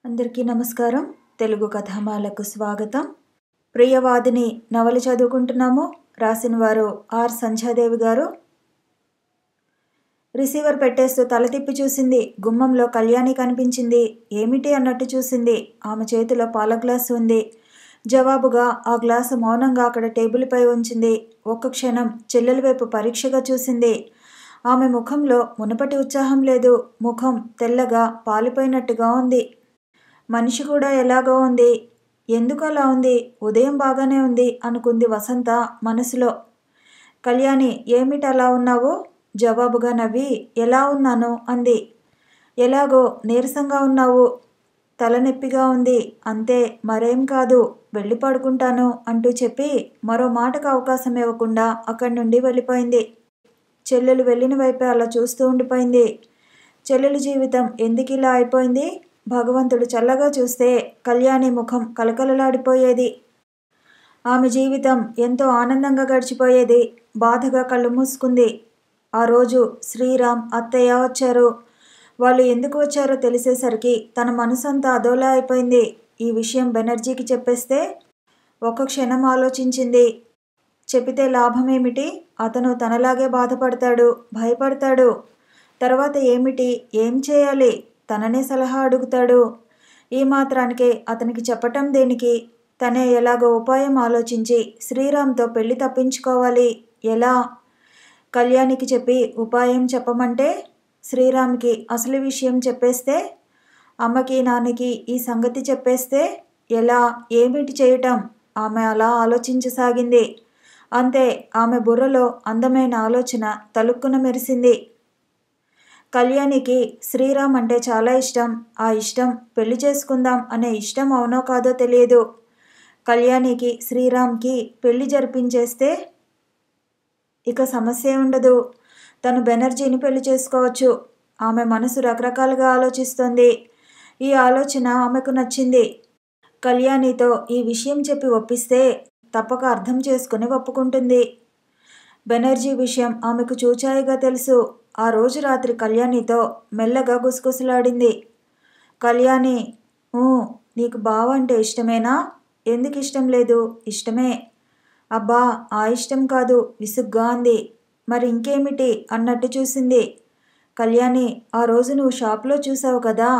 అందరికీ నమస్కారం. తెలుగు కథామాలకు స్వాగతం. ప్రియవాదిని నవల చదువుకుంటున్నాము. రాసిన వారు ఆర్ సంధ్యాదేవి గారు. రిసీవర్ పెట్టేస్తూ తల తిప్పి చూసింది. గుమ్మంలో కళ్యాణి కనిపించింది. ఏమిటి అన్నట్టు చూసింది. ఆమె చేతిలో పాల గ్లాసు ఉంది. జవాబుగా ఆ గ్లాసు మౌనంగా అక్కడ టేబుల్పై ఉంచింది. ఒక్క క్షణం చెల్లెల వైపు పరీక్షగా చూసింది. ఆమె ముఖంలో మునుపటి ఉత్సాహం లేదు. ముఖం తెల్లగా పాలిపోయినట్టుగా ఉంది. మనిషి కూడా ఎలాగో ఉంది. ఎందుకు అలా ఉంది? ఉదయం బాగానే ఉంది అనుకుంది వసంత మనసులో. కళ్యాణి, ఏమిటి అలా ఉన్నావు? జవాబుగా నవ్వి, ఎలా ఉన్నాను అంది. ఎలాగో నీరసంగా ఉన్నావు. తలనొప్పిగా ఉంది అంతే, మరేం కాదు, వెళ్ళి పడుకుంటాను అంటూ చెప్పి మరో మాటకు అవకాశం ఇవ్వకుండా అక్కడి నుండి వెళ్ళిపోయింది. చెల్లెలు వెళ్ళిన వైపే అలా చూస్తూ ఉండిపోయింది. చెల్లెలు జీవితం ఎందుకు ఇలా అయిపోయింది? భగవంతుడు చల్లగా చూస్తే కళ్యాణి ముఖం కలకలలాడిపోయేది. ఆమె జీవితం ఎంతో ఆనందంగా గడిచిపోయేది. బాధగా కళ్ళు మూసుకుంది. ఆ రోజు శ్రీరామ్, అత్తయ్య వచ్చారు. వాళ్ళు ఎందుకు వచ్చారో తెలిసేసరికి తన మనసంతా అదోలా అయిపోయింది. ఈ విషయం బెనర్జీకి చెప్పేస్తే? ఒక క్షణం ఆలోచించింది. చెబితే లాభమేమిటి? అతను తనలాగే బాధపడతాడు, భయపడతాడు. తర్వాత ఏమిటి? ఏం చేయాలి? తననే సలహా అడుగుతాడు. ఈ మాత్రానికే అతనికి చెప్పటం దేనికి? తనే ఎలాగో ఉపాయం ఆలోచించి శ్రీరామ్తో పెళ్లి తప్పించుకోవాలి. ఎలా? కళ్యాణికి చెప్పి ఉపాయం చెప్పమంటే? శ్రీరామ్కి అసలు విషయం చెప్పేస్తే? అమ్మకి నాన్నకి ఈ సంగతి చెప్పేస్తే? ఎలా? ఏమిటి చేయటం? ఆమె అలా ఆలోచించసాగింది. అంతే, ఆమె బుర్రలో అందమైన ఆలోచన తలుక్కున మెరిసింది. కళ్యాణికి శ్రీరామ్ అంటే చాలా ఇష్టం. ఆ ఇష్టం పెళ్లి చేసుకుందాం అనే ఇష్టం అవునో కాదో తెలియదు. కళ్యాణికి శ్రీరామ్కి పెళ్లి జరిపించేస్తే ఇక సమస్య ఉండదు. తను బెనర్జీని పెళ్లి చేసుకోవచ్చు. ఆమె మనసు రకరకాలుగా ఆలోచిస్తోంది. ఈ ఆలోచన ఆమెకు నచ్చింది. కళ్యాణితో ఈ విషయం చెప్పి ఒప్పిస్తే తప్పక అర్థం చేసుకుని ఒప్పుకుంటుంది. బెనర్జీ విషయం ఆమెకు చూచాయిగా తెలుసు. ఆ రోజు రాత్రి కళ్యాణితో మెల్లగా గుసగుసలాడింది. కళ్యాణి, నీకు బావ అంటే ఇష్టమేనా? ఎందుకు ఇష్టం లేదు? ఇష్టమే. అబ్బా, ఆ ఇష్టం కాదు, విసుగ్గా అంది. మరి ఇంకేమిటి అన్నట్టు చూసింది. కళ్యాణి, ఆ రోజు నువ్వు షాప్లో చూసావు కదా,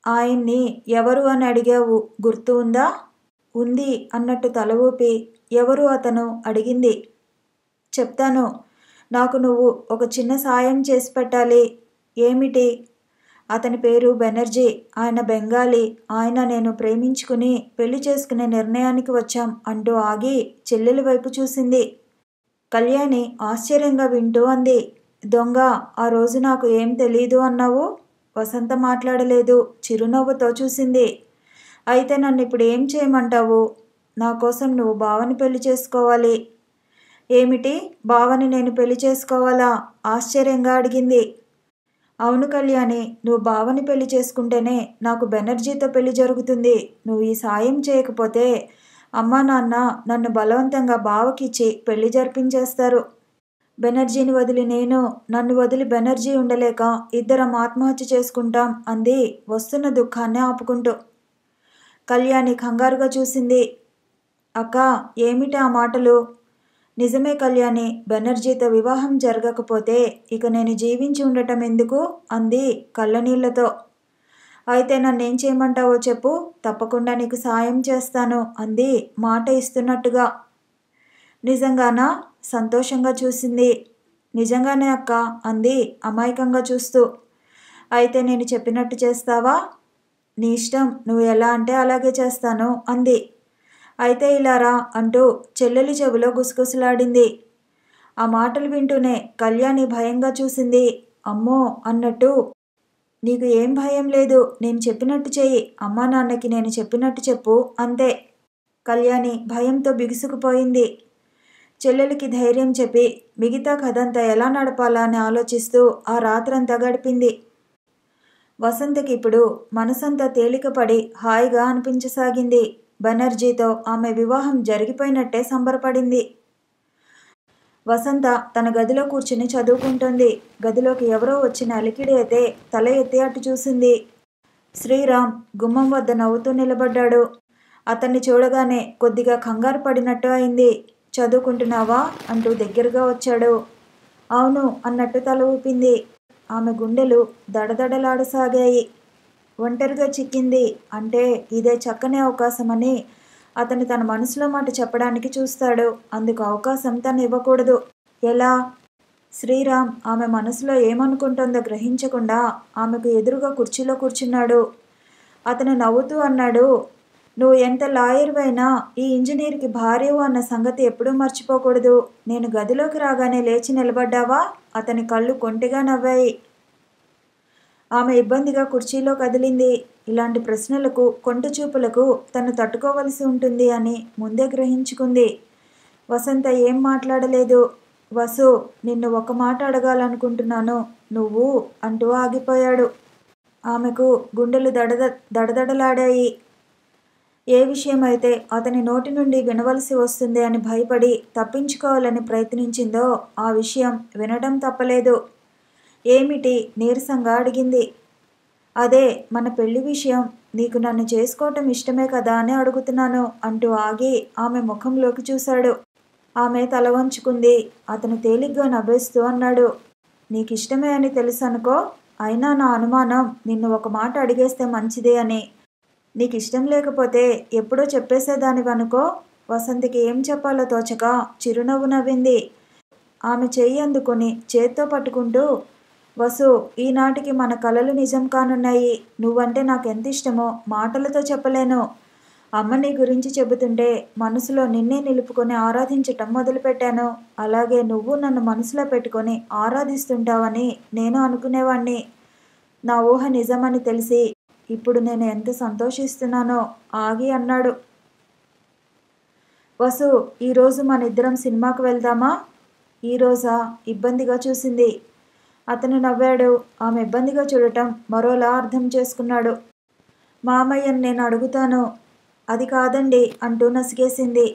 ఆయన్ని ఎవరు అని అడిగావు, గుర్తు ఉందా? ఉంది అన్నట్టు తల ఊపి, ఎవరు అతను అడిగింది. చెప్తాను. నాకు నువ్వు ఒక చిన్న సాయం చేసి పెట్టాలి. ఏమిటి? అతని పేరు బెనర్జీ. ఆయన బెంగాలీ. ఆయన నేను ప్రేమించుకుని పెళ్లి చేసుకునే నిర్ణయానికి వచ్చాం అంటూ ఆగి చెల్లెలి వైపు చూసింది. కళ్యాణి ఆశ్చర్యంగా వింటూ అంది. దొంగ, ఆ రోజు నాకు ఏం తెలీదు అన్నావు? వసంత మాట్లాడలేదు. చిరునవ్వుతో చూసింది. అయితే నన్ను ఇప్పుడు ఏం చేయమంటావు? నా కోసం నువ్వు బావని పెళ్లి చేసుకోవాలి. ఏమిటి? బావని నేను పెళ్లి చేసుకోవాలా? ఆశ్చర్యంగా అడిగింది. అవును కళ్యాణి, నువ్వు బావని పెళ్లి చేసుకుంటేనే నాకు బెనర్జీతో పెళ్లి జరుగుతుంది. నువ్వు ఈ సాయం చేయకపోతే అమ్మా నాన్న నన్ను బలవంతంగా బావకిచ్చి పెళ్లి జరిపించేస్తారు. బెనర్జీని వదిలి నేను, నన్ను వదిలి బెనర్జీ ఉండలేక ఇద్దరం ఆత్మహత్య చేసుకుంటాం అంది వస్తున్న దుఃఖాన్ని ఆపుకుంటూ. కళ్యాణి కంగారుగా చూసింది. అక్క, ఏమిటి ఆ మాటలు? నిజమే కళ్యాణి, బెనర్జీతో వివాహం జరగకపోతే ఇక నేను జీవించి ఉండటం ఎందుకు అంది కళ్ళనీళ్లతో. అయితే నన్నేం చేయమంటావో చెప్పు, తప్పకుండా నీకు సాయం చేస్తాను అంది మాట ఇస్తున్నట్టుగా. నిజంగానా? సంతోషంగా చూసింది. నిజంగానే అక్క అంది అమాయకంగా చూస్తూ. అయితే నేను చెప్పినట్టు చేస్తావా? నీ ఇష్టం, నువ్వు ఎలా అంటే అలాగే చేస్తాను అంది. అయితే ఇలా రా అంటూ చెల్లెలి చెవిలో గుసగుసలాడింది. ఆ మాటలు వింటూనే కళ్యాణి భయంగా చూసింది. అమ్మో అన్నట్టు. నీకు ఏం భయం లేదు, నేను చెప్పినట్టు చెయ్యి. అమ్మా నాన్నకి నేను చెప్పినట్టు చెప్పు అంతే. కళ్యాణి భయంతో బిగుసుకుపోయింది. చెల్లెలికి ధైర్యం చెప్పి మిగతా కథంతా ఎలా నడపాలా అని ఆలోచిస్తూ ఆ రాత్రంతా గడిపింది. వసంతకి ఇప్పుడు మనసంతా తేలికపడి హాయిగా అనిపించసాగింది. బెనర్జీతో ఆమె వివాహం జరిగిపోయినట్టే సంబరపడింది. వసంత తన గదిలో కూర్చుని చదువుకుంటోంది. గదిలోకి ఎవరో వచ్చిన అలికిడి అయితే తల ఎత్తి అటు చూసింది. శ్రీరామ్ గుమ్మం వద్ద నవ్వుతూ నిలబడ్డాడు. అతన్ని చూడగానే కొద్దిగా కంగారు పడినట్టు అయింది. చదువుకుంటున్నావా అంటూ దగ్గరగా వచ్చాడు. అవును అన్నట్టు తల ఊపింది. ఆమె గుండెలు దడదడలాడసాగాయి. ఒంటరిగా చిక్కింది అంటే ఇదే చక్కని అవకాశమని అతను తన మనసులో మాట చెప్పడానికి చూస్తాడు. అందుకు అవకాశం తను ఇవ్వకూడదు. ఎలా? శ్రీరామ్ ఆమె మనసులో ఏమనుకుంటోందో గ్రహించకుండా ఆమెకు ఎదురుగా కుర్చీలో కూర్చున్నాడు. అతను నవ్వుతూ అన్నాడు, నువ్వు ఎంత లాయర్వైనా ఈ ఇంజనీర్కి భార్యవు అన్న సంగతి ఎప్పుడూ మర్చిపోకూడదు. నేను గదిలోకి రాగానే లేచి నిలబడ్డావా? అతని కళ్ళు కొంటెగా నవ్వాయి. ఆమె ఇబ్బందిగా కుర్చీలో కదిలింది. ఇలాంటి ప్రశ్నలకు కొంట చూపులకు తను తట్టుకోవలసి ఉంటుంది అని ముందే గ్రహించుకుంది. వసంత ఏం మాట్లాడలేదు. వసు, నిన్ను ఒక మాట అడగాలనుకుంటున్నాను. నువ్వు అంటూ ఆగిపోయాడు. ఆమెకు గుండెలు దడదడలాడాయి. ఏ విషయమైతే అతని నోటి నుండి వినవలసి వస్తుంది అని భయపడి తప్పించుకోవాలని ప్రయత్నించిందో ఆ విషయం వినడం తప్పలేదు. ఏమిటి? నీరసంగా అడిగింది. అదే మన పెళ్లి విషయం. నీకు నన్ను చేసుకోవటం ఇష్టమే కదా అని అడుగుతున్నాను అంటూ ఆగి ఆమె ముఖంలోకి చూశాడు. ఆమె తల వంచుకుంది. అతను తేలిగ్గా నవ్వేస్తూ అన్నాడు, నీకిష్టమే అని తెలుసు అనుకో. అయినా నా అనుమానం నిన్ను ఒక మాట అడిగేస్తే మంచిదే అని. నీకిష్టం లేకపోతే ఎప్పుడో చెప్పేసేదానివనుకో. వసంతకి ఏం చెప్పాలో తోచక చిరునవ్వు నవ్వింది. ఆమె చెయ్యి అందుకుని చేత్తో పట్టుకుంటూ, వసు, ఈనాటికి మన కలలు నిజం కానున్నాయి. నువ్వంటే నాకెంత ఇష్టమో మాటలతో చెప్పలేను. అమ్మ నీ గురించి చెబుతుంటే మనసులో నిన్నే నిలుపుకొని ఆరాధించటం మొదలుపెట్టాను. అలాగే నువ్వు నన్ను మనసులో పెట్టుకొని ఆరాధిస్తుంటావని నేను అనుకునేవాణ్ణి. నా ఊహ నిజమని తెలిసి ఇప్పుడు నేను ఎంత సంతోషిస్తున్నానో ఆగి అన్నాడు. వసు, ఈరోజు మన ఇద్దరం సినిమాకు వెళ్దామా? ఈరోజా? ఇబ్బందిగా చూసింది. అతను నవ్వాడు. ఆమె ఇబ్బందిగా చూడటం మరోలా అర్థం చేసుకున్నాడు. మామయ్యను నేను అడుగుతాను. అది కాదండి అంటూ నసిగేసింది.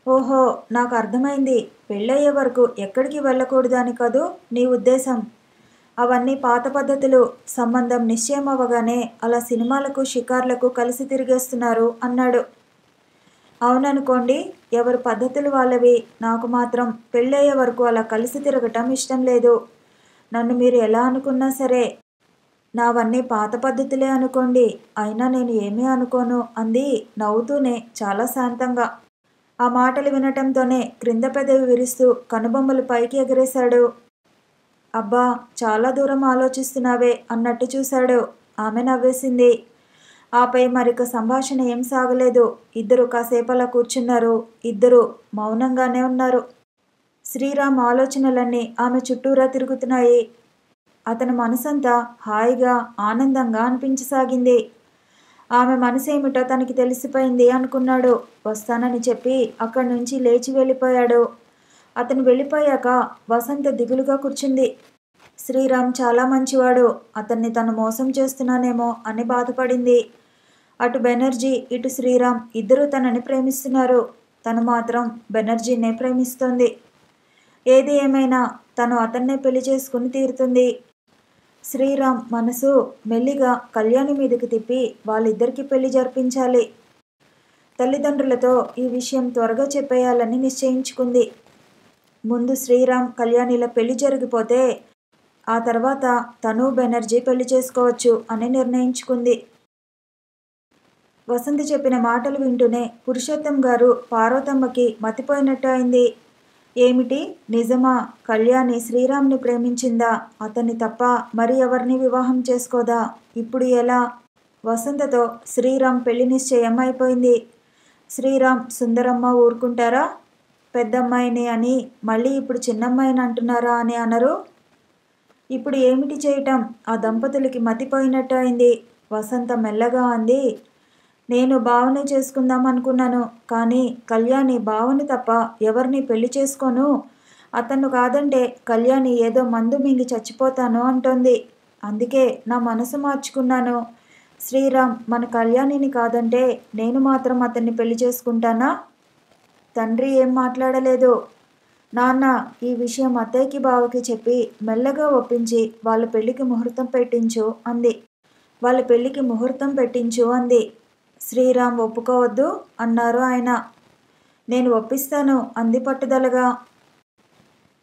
ఓహో, నాకు అర్థమైంది. పెళ్ళయ్యే వరకు ఎక్కడికి వెళ్ళకూడదు అని కదూ నీ ఉద్దేశం? అవన్నీ పాత పద్ధతులు. సంబంధం నిశ్చయం అవ్వగానే అలా సినిమాలకు షికార్లకు కలిసి తిరిగేస్తున్నారు అన్నాడు. అవుననుకోండి, ఎవరి పద్ధతులు వాళ్ళవి. నాకు మాత్రం పెళ్ళయ్యే వరకు అలా కలిసి తిరగటం ఇష్టం లేదు. నన్ను మీరు ఎలా అనుకున్నా సరే. నావన్నీ పాత పద్ధతులే అనుకోండి. అయినా నేను ఏమీ అనుకోను అంది నవ్వుతూనే చాలా శాంతంగా. ఆ మాటలు వినటంతోనే క్రింద పెదవి విరుస్తూ కనుబొమ్మలు పైకి ఎగరేశాడు. అబ్బా, చాలా దూరం ఆలోచిస్తున్నావే అన్నట్టు చూశాడు. ఆమె నవ్వేసింది. ఆపై మరిక సంభాషణ ఏం సాగలేదు. ఇద్దరు కాసేపలా కూర్చున్నారు. ఇద్దరు మౌనంగానే ఉన్నారు. శ్రీరామ్ ఆలోచనలన్నీ ఆమె చుట్టూరా తిరుగుతున్నాయి. అతని మనసంతా హాయిగా ఆనందంగా అనిపించసాగింది. ఆమె మనసేమిటో తనకి తెలిసిపోయింది అనుకున్నాడు. వస్తానని చెప్పి అక్కడి నుంచి లేచి వెళ్ళిపోయాడు. అతను వెళ్ళిపోయాక వసంత దిగులుగా కూర్చుంది. శ్రీరామ్ చాలా మంచివాడు. అతన్ని తను మోసం చేస్తున్నానేమో అని బాధపడింది. అటు బెనర్జీ ఇటు శ్రీరామ్ ఇద్దరూ తనని ప్రేమిస్తున్నారు. తను మాత్రం బెనర్జీనే ప్రేమిస్తోంది. ఏది ఏమైనా తను అతన్నే పెళ్లి చేసుకుని తీరుతుంది. శ్రీరామ్ మనసు మెల్లిగా కళ్యాణి మీదకి తిప్పి వాళ్ళిద్దరికీ పెళ్లి జరిపించాలి. తల్లిదండ్రులతో ఈ విషయం త్వరగా చెప్పేయాలని నిశ్చయించుకుంది. ముందు శ్రీరామ్ కళ్యాణిల పెళ్లి జరిగిపోతే ఆ తర్వాత తను బెనర్జీ పెళ్లి చేసుకోవచ్చు అని నిర్ణయించుకుంది. వసంత చెప్పిన మాటలు వింటూనే పురుషోత్తం గారు పార్వతమ్మకి మతిపోయినట్టు అయింది. ఏమిటి? నిజమా? కళ్యాణి శ్రీరామ్ని ప్రేమించిందా? అతన్ని తప్ప మరి ఎవరిని వివాహం చేసుకోదా? ఇప్పుడు ఎలా? వసంతతో శ్రీరామ్ పెళ్లి నిశ్చయం అయిపోయింది. శ్రీరామ్ సుందరమ్మ ఊరుకుంటారా? పెద్దమ్మాయిని అని మళ్ళీ ఇప్పుడు చిన్నమ్మాయిని అంటున్నారా అని అనరు? ఇప్పుడు ఏమిటి చేయటం? ఆ దంపతులకి మతిపోయినట్టు అయింది. వసంత మెల్లగా అంది, నేను బావనే చేసుకుందాం అనుకున్నాను. కానీ కళ్యాణి బావని తప్ప ఎవరిని పెళ్లి చేసుకోను. అతను కాదంటే కళ్యాణి ఏదో మందు మింగి చచ్చిపోతాను అంటోంది. అందుకే నా మనసు మార్చుకున్నాను. శ్రీరామ్ మన కళ్యాణిని కాదంటే నేను మాత్రం అతన్ని పెళ్లి చేసుకుంటానా? తండ్రి ఏం మాట్లాడలేదు. నాన్న ఈ విషయం అత్తయ్యకి బావకి చెప్పి మెల్లగా ఒప్పించి వాళ్ళ పెళ్లికి ముహూర్తం పెట్టించు అంది. వాళ్ళ పెళ్లికి ముహూర్తం పెట్టించు అంది. శ్రీరామ్ ఒప్పుకోవద్దు అన్నారు ఆయన. నేను ఒప్పిస్తాను అంది పట్టుదలగా.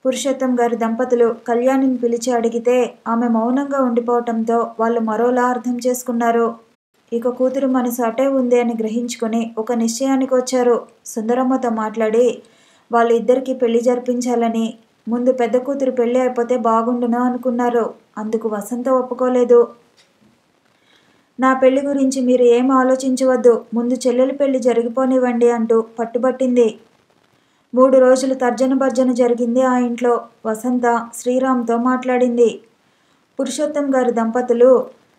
పురుషోత్తం గారి దంపతులు కళ్యాణిని పిలిచి అడిగితే ఆమె మౌనంగా ఉండిపోవటంతో వాళ్ళు మరోలా అర్థం చేసుకున్నారు. ఇక కూతురు మనసు అటే ఉంది అని గ్రహించుకుని ఒక నిశ్చయానికి వచ్చారు. సుందరమ్మతో మాట్లాడి వాళ్ళిద్దరికీ పెళ్లి జరిపించాలని. ముందు పెద్ద కూతురు పెళ్లి అయిపోతే బాగుండును అనుకున్నారు. అందుకు వసంత ఒప్పుకోలేదు. నా పెళ్లి గురించి మీరు ఏం ఆలోచించవద్దు, ముందు చెల్లెలి పెళ్లి జరిగిపోనివ్వండి అంటూ పట్టుబట్టింది. 3 రోజులు తర్జన భర్జన జరిగింది ఆ ఇంట్లో. వసంత శ్రీరామ్తో మాట్లాడింది. పురుషోత్తం గారి దంపతులు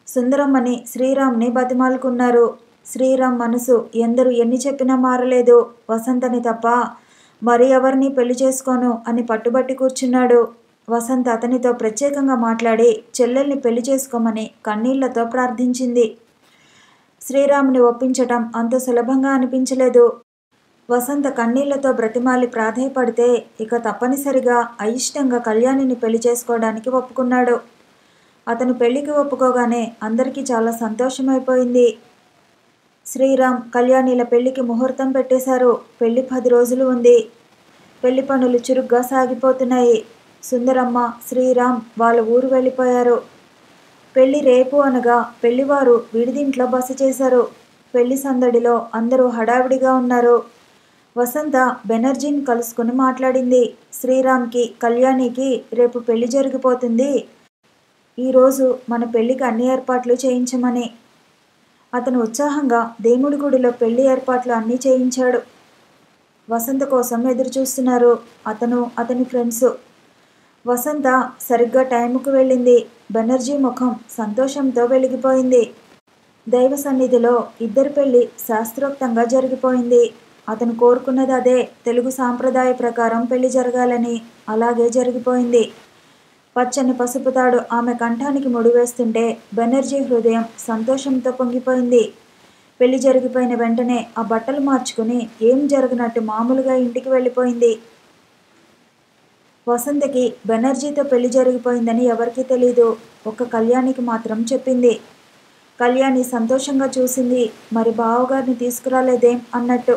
సుందరమ్మని శ్రీరామ్ని బతిమాలుకున్నారు. శ్రీరామ్ మనసు ఎందరు ఎన్ని చెప్పినా మారలేదు. వసంతని తప్ప మరి ఎవరిని పెళ్లి చేసుకోను అని పట్టుబట్టి కూర్చున్నాడు. వసంత అతనితో ప్రత్యేకంగా మాట్లాడి చెల్లెల్ని పెళ్లి చేసుకోమని కన్నీళ్లతో ప్రార్థించింది. శ్రీరామ్ని ఒప్పించటం అంత సులభంగా అనిపించలేదు. వసంత కన్నీళ్లతో బ్రతిమాలి ప్రాధేయపడితే ఇక తప్పనిసరిగా అయిష్టంగా కళ్యాణిని పెళ్లి చేసుకోవడానికి ఒప్పుకున్నాడు. అతను పెళ్లికి ఒప్పుకోగానే అందరికీ చాలా సంతోషమైపోయింది. శ్రీరామ్ కళ్యాణిల పెళ్లికి ముహూర్తం పెట్టేశారు. పెళ్లి 10 రోజులు ఉంది. పెళ్లి పనులు చురుగ్గా సాగిపోతున్నాయి. సుందరమ్మ, శ్రీరామ్ వాళ్ళ ఊరు వెళ్ళిపోయారు. పెళ్లి రేపు అనగా పెళ్లివారు విడిదింట్లో బస చేశారు. పెళ్లి సందడిలో అందరూ హడావిడిగా ఉన్నారు. వసంత బెనర్జీని కలుసుకుని మాట్లాడింది. శ్రీరామ్కి, కళ్యాణికి రేపు పెళ్లి జరిగిపోతుంది. ఈరోజు మన పెళ్లికి అన్ని ఏర్పాట్లు చేయించమని. అతను ఉత్సాహంగా దేవుడి గుడిలో పెళ్లి ఏర్పాట్లు అన్నీ చేయించాడు. వసంత కోసం ఎదురు చూస్తున్నారు అతను, అతని ఫ్రెండ్స్. వసంత సరిగ్గా టైంకు వెళ్ళింది. బెనర్జీ ముఖం సంతోషంతో వెలిగిపోయింది. దైవ సన్నిధిలో ఇద్దరి పెళ్లి శాస్త్రోక్తంగా జరిగిపోయింది. అతను కోరుకున్నది అదే, తెలుగు సాంప్రదాయ ప్రకారం పెళ్లి జరగాలని. అలాగే జరిగిపోయింది. పచ్చని పసుపు తాడు ఆమె కంఠానికి ముడివేస్తుంటే బెనర్జీ హృదయం సంతోషంతో పొంగిపోయింది. పెళ్లి జరిగిపోయిన వెంటనే ఆ బట్టలు మార్చుకుని ఏం జరగనట్టు మామూలుగా ఇంటికి వెళ్ళిపోయింది. వసంతకి బెనర్జీతో పెళ్లి జరిగిపోయిందని ఎవరికీ తెలీదు. ఒక్క కళ్యాణికి మాత్రం చెప్పింది. కళ్యాణి సంతోషంగా చూసింది. మరి బావగారిని తీసుకురాలేదేం అన్నట్టు.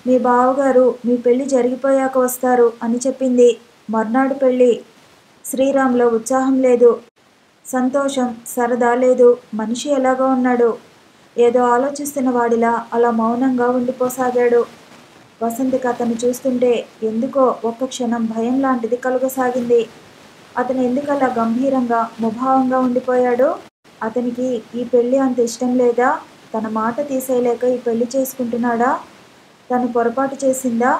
మీ బావగారు మీ పెళ్లి జరిగిపోయాక వస్తారు అని చెప్పింది. మర్నాడు పెళ్లి. శ్రీరామ్లో ఉత్సాహం లేదు, సంతోషం, సరదా లేదు. మనిషి ఎలాగో ఉన్నాడు. ఏదో ఆలోచిస్తున్న వాడిలా అలా మౌనంగా ఉండిపోసాగాడు. వసంతకి అతన్ని చూస్తుంటే ఎందుకో ఒక్క క్షణం భయం లాంటిది కలుగసాగింది. అతను ఎందుకలా గంభీరంగా ముభావంగా ఉండిపోయాడు? అతనికి ఈ పెళ్లి అంత ఇష్టం లేదా? తన మాట తీసేయలేక ఈ పెళ్లి చేసుకుంటున్నాడా? తను పొరపాటు చేసిందా?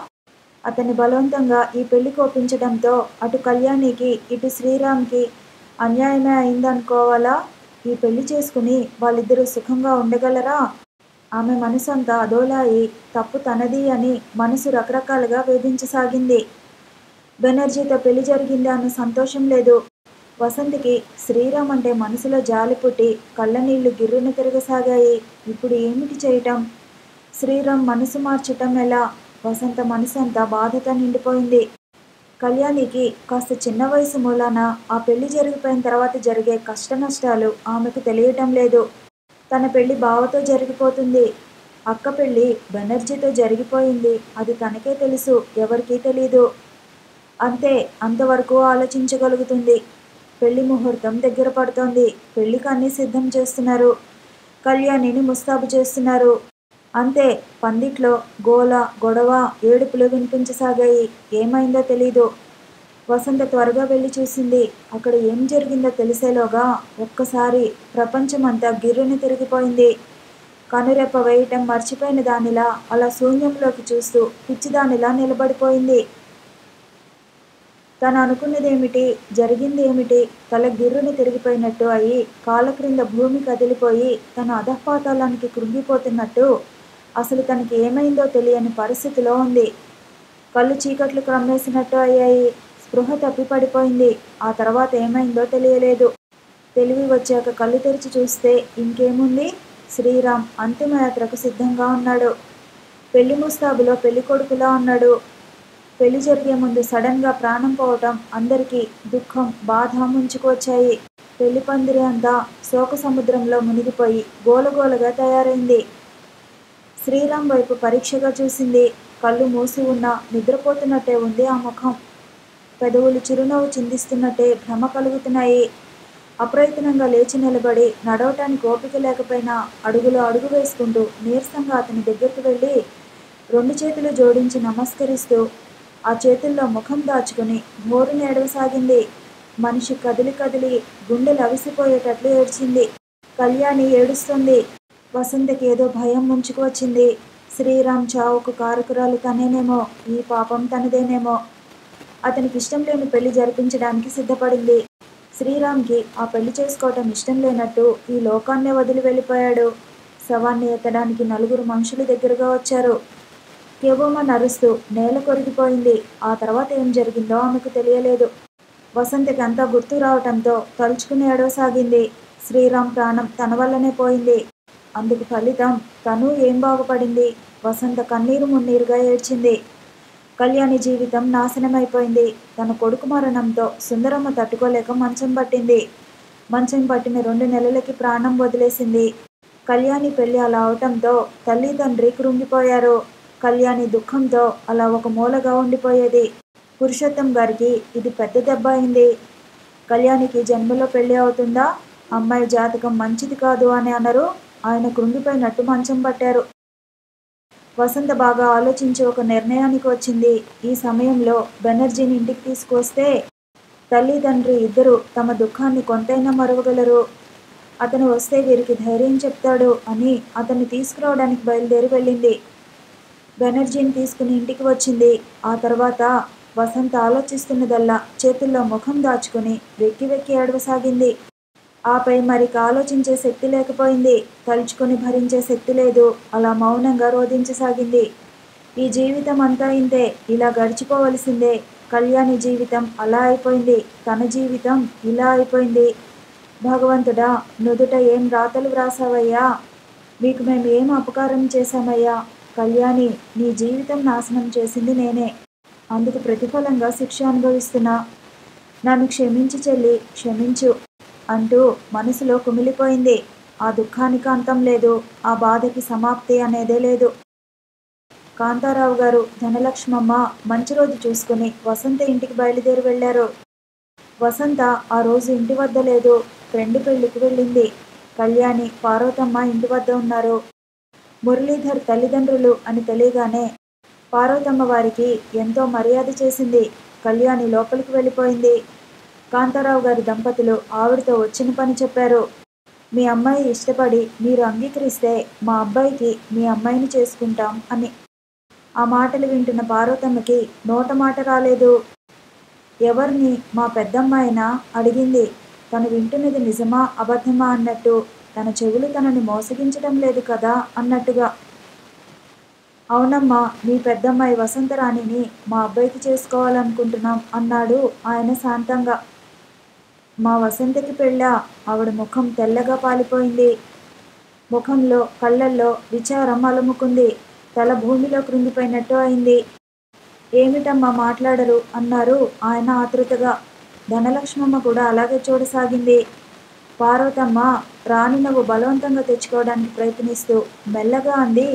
అతన్ని బలవంతంగా ఈ పెళ్లికి ఒప్పించడంతో అటు కళ్యాణికి ఇటు శ్రీరామ్కి అన్యాయమే అయిందనుకోవాలా? ఈ పెళ్లి చేసుకుని వాళ్ళిద్దరూ సుఖంగా ఉండగలరా? ఆమె మనసు అంతా అదోలాయి తప్పు తనది అని మనసు రకరకాలుగా వేధించసాగింది. బెనర్జీతో పెళ్లి జరిగింది అన్న సంతోషం లేదు. వసంతకి శ్రీరామ్ అంటే మనసులో జాలి పుట్టి కళ్ళనీళ్లు గిర్రున తిరగసాగాయి. ఇప్పుడు ఏమిటి చేయటం? శ్రీరామ్ మనసు మార్చటం ఎలా? వసంత మనసు అంతా బాధతో నిండిపోయింది. కళ్యాణికి కాస్త చిన్న వయసు మూలాన ఆ పెళ్లి జరిగిపోయిన తర్వాత జరిగే కష్ట నష్టాలు ఆమెకు తెలియటం లేదు. తన పెళ్లి బావతో జరిగిపోతుంది. అక్క పెళ్లి బెనర్జీతో జరిగిపోయింది. అది తనకే తెలుసు, ఎవరికీ తెలీదు. అంతే, అంతవరకు ఆలోచించగలుగుతుంది. పెళ్లి ముహూర్తం దగ్గర పడుతోంది. పెళ్లికి అన్నీ సిద్ధం చేస్తున్నారు. కళ్యాణిని ముస్తాబు చేస్తున్నారు. అంతే, పందిట్లో గోల, గొడవ, ఏడుపులు వినిపించసాగాయి. ఏమైందో తెలీదు. వసంత త్వరగా వెళ్ళి చూసింది. అక్కడ ఏం జరిగిందో తెలిసేలోగా ఒక్కసారి ప్రపంచమంతా గిర్రుని తిరిగిపోయింది. కనురెప్ప వేయటం మర్చిపోయిన దానిలా అలా శూన్యంలోకి చూస్తూ పిచ్చిదానిలా నిలబడిపోయింది. తను అనుకున్నదేమిటి, జరిగింది ఏమిటి? తల గిర్రుని తిరిగిపోయినట్టు అయి కాళ్ళ క్రింద భూమి కదిలిపోయి తన అధఃపాతాళానికి కృంగిపోతున్నట్టు అసలు తనకి ఏమైందో తెలియని పరిస్థితిలో ఉంది. కళ్ళు చీకట్లు క్రమ్మేసినట్టు అయ్యాయి. స్పృహ తప్పి పడిపోయింది. ఆ తర్వాత ఏమైందో తెలియలేదు. తెలివి వచ్చాక కళ్ళు తెరిచి చూస్తే ఇంకేముంది? శ్రీరామ్ అంతిమయాత్రకు సిద్ధంగా ఉన్నాడు. పెళ్లి ముస్తాబులో పెళ్లి కొడుకులా ఉన్నాడు. పెళ్లి జరిగే ముందు సడన్గా ప్రాణం పోవటం అందరికీ దుఃఖం, బాధ ముంచుకొచ్చాయి. పెళ్లి పందిరి అంతా శోక సముద్రంలో మునిగిపోయి గోలగోలగా తయారైంది. శ్రీరామ్ వైపు పరీక్షగా చూసింది. కళ్ళు మూసి ఉన్నా నిద్రపోతున్నట్టే ఉంది ఆ ముఖం. పెదవులు చిరునవ్వు చిందిస్తున్నట్టే భ్రమ కలుగుతున్నాయి. అప్రయత్నంగా లేచి నిలబడి నడవటానికి ఓపిక లేకపోయినా అడుగులో అడుగు వేసుకుంటూ నీరసంగా అతని దగ్గరికి వెళ్ళి 2 చేతులు జోడించి నమస్కరిస్తూ ఆ చేతుల్లో ముఖం దాచుకుని బోరున ఏడవసాగింది. మనిషి కదిలి కదిలి గుండెలు అవిసిపోయేటట్లు ఏడ్చింది. కళ్యాణి ఏడుస్తుంది. వసంతకి ఏదో భయం ముంచుకు వచ్చింది. శ్రీరామ్ చావుకు కారకురాలు తనేనేమో, ఈ పాపం తనదేనేమో. అతనికి ఇష్టం లేని పెళ్లి జరిపించడానికి సిద్ధపడింది. శ్రీరామ్కి ఆ పెళ్లి చేసుకోవటం ఇష్టం లేనట్టు ఈ లోకాన్నే వదిలి వెళ్ళిపోయాడు. శవాన్ని ఎత్తడానికి 4 మనుషులు దగ్గరగా వచ్చారు. కెవ్వుమని అరుస్తూ నేల కొరిగిపోయింది. ఆ తర్వాత ఏం జరిగిందో ఆమెకు తెలియలేదు. వసంతకి అంతా గుర్తు రావటంతో తలుచుకుని ఏడవసాగింది. శ్రీరామ్ ప్రాణం తన వల్లనే పోయింది. అందుకు ఫలితం తను ఏం బాగుపడింది. వసంత కన్నీరు మున్నీరుగా ఏడ్చింది. కళ్యాణి జీవితం నాశనమైపోయింది. తన కొడుకు మరణంతో సుందరమ్మ తట్టుకోలేక మంచం పట్టింది. మంచం పట్టిన 2 నెలలకి ప్రాణం వదిలేసింది. కళ్యాణి పెళ్లి అలా అవటంతో తల్లి తండ్రి కృంగిపోయారు. కళ్యాణి దుఃఖంతో అలా ఒక మూలగా ఉండిపోయేది. పురుషోత్తం గారికి ఇది పెద్ద దెబ్బ అయింది. కళ్యాణికి జన్మలో పెళ్లి అవుతుందా, అమ్మాయి జాతకం మంచిది కాదు అని అనరు. ఆయన కృంగిపోయినట్టు మంచం పట్టారు. వసంత బాగా ఆలోచించి ఒక నిర్ణయానికి వచ్చింది. ఈ సమయంలో బెనర్జీని ఇంటికి తీసుకువస్తే తల్లి తండ్రి ఇద్దరు తమ దుఃఖాన్ని కొంతైనా మరువగలరు. అతను వస్తే వీరికి ధైర్యం చెప్తాడు అని అతన్ని తీసుకురావడానికి బయలుదేరి వెళ్ళింది. బెనర్జీని తీసుకుని ఇంటికి వచ్చింది. ఆ తర్వాత వసంత ఆలోచిస్తున్నదల్లా చేతుల్లో ముఖం దాచుకుని వెక్కి వెక్కి ఏడవసాగింది. ఆపై మరిక ఆలోచించే శక్తి లేకపోయింది. తలుచుకొని భరించే శక్తి లేదు. అలా మౌనంగా రోధించసాగింది. ఈ జీవితం అంతా ఇంతే, ఇలా గడిచిపోవలసిందే. కళ్యాణి జీవితం అలా అయిపోయింది. తన జీవితం ఇలా అయిపోయింది. భగవంతుడా, నుదుట ఏం రాతలు వ్రాసావయ్యా? మీకు మేము ఏం అపకారం చేశామయ్యా? కళ్యాణి, నీ జీవితం నాశనం చేసింది నేనే. అందుకు ప్రతిఫలంగా శిక్ష అనుభవిస్తున్నా. నన్ను క్షమించి చెల్లి, క్షమించు అంటూ మనసులో కుమిలిపోయింది. ఆ దుఃఖానికి అంతం లేదు. ఆ బాధకి సమాప్తి అనేదే లేదు. కాంతారావు గారు, ధనలక్ష్మమ్మ మంచి రోజు చూసుకుని వసంత ఇంటికి బయలుదేరి వెళ్లారు. వసంత ఆ రోజు ఇంటి వద్ద లేదు. ఫ్రెండ్ పెళ్లికి వెళ్ళింది. కళ్యాణి, పార్వతమ్మ ఇంటి వద్ద ఉన్నారు. మురళీధర్ తల్లిదండ్రులు అని తెలియగానే పార్వతమ్మ వారికి ఎంతో మర్యాద చేసింది. కళ్యాణి లోపలికి వెళ్ళిపోయింది. కాంతారావు గారి దంపతులు ఆవిడతో వచ్చిన పని చెప్పారు. మీ అమ్మాయి ఇష్టపడి మీరు అంగీకరిస్తే మా అబ్బాయికి మీ అమ్మాయిని చేసుకుంటాం అని. ఆ మాటలు వింటున్న పార్వతమ్మకి నోట మాట రాలేదు. ఎవరిని, మా పెద్దమ్మాయినా అడిగింది. తను వింటున్నది నిజమా అబద్ధమా అన్నట్టు. తన చెవులు తనని మోసగించడం లేదు కదా అన్నట్టుగా. అవునమ్మా, మీ పెద్దమ్మాయి వసంతరాణిని మా అబ్బాయికి చేసుకోవాలనుకుంటున్నాం అన్నాడు ఆయన శాంతంగా. మా వసంతకి పెళ్ళా? ఆవిడ ముఖం తెల్లగా పాలిపోయింది. ముఖంలో కళ్ళల్లో విచారం అలుముకుంది. తల భూమిలో కృంగిపోయినట్టు అయింది. ఏమిటమ్మా మాట్లాడరు అన్నారు ఆయన ఆతృతగా. ధనలక్ష్మమ్మ కూడా అలాగే చూడసాగింది. పార్వతమ్మ రాణి నవ్వు బలవంతంగా తెచ్చుకోవడానికి ప్రయత్నిస్తూ మెల్లగా అంది.